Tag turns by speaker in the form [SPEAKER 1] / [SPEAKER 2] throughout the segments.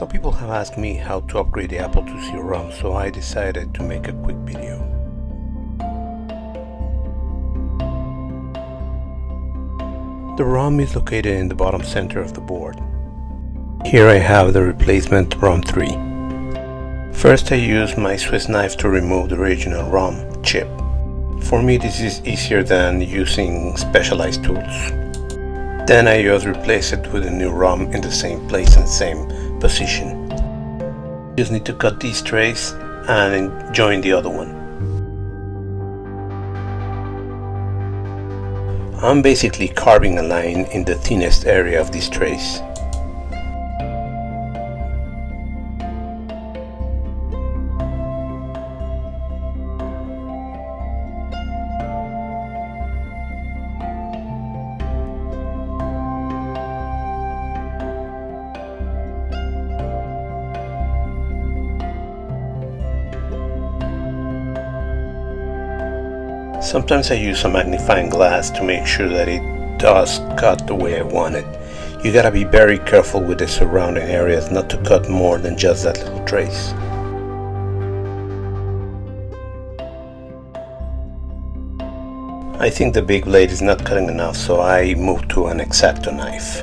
[SPEAKER 1] Some people have asked me how to upgrade the Apple IIc ROM, so I decided to make a quick video. The ROM is located in the bottom center of the board. Here I have the replacement ROM 3. First I use my Swiss knife to remove the original ROM chip. For me this is easier than using specialized tools. Then I just replace it with a new ROM in the same place and same position. Just need to cut these trays and join the other one. I'm basically carving a line in the thinnest area of these trays. Sometimes I use a magnifying glass to make sure that it does cut the way I want it. You gotta be very careful with the surrounding areas not to cut more than just that little trace. I think the big blade is not cutting enough, so I move to an X-Acto knife.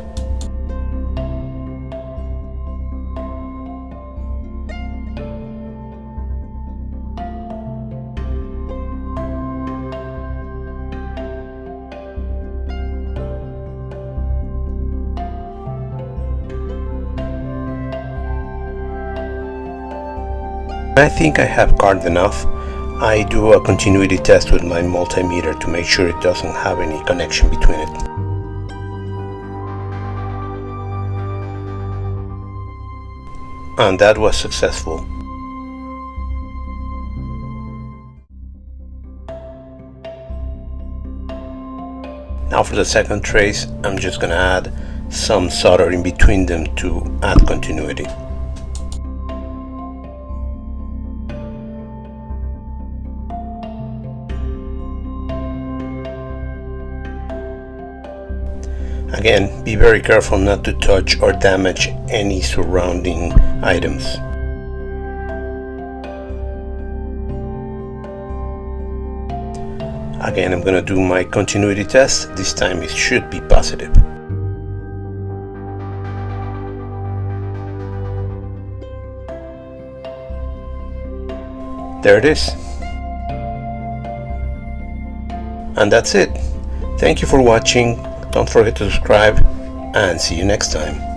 [SPEAKER 1] I think I have carved enough. I do a continuity test with my multimeter to make sure it doesn't have any connection between it. And that was successful. Now for the second trace, I'm just gonna add some solder in between them to add continuity. Again, be very careful not to touch or damage any surrounding items. Again, I'm going to do my continuity test. This time it should be positive. There it is. And that's it. Thank you for watching. Don't forget to subscribe and see you next time.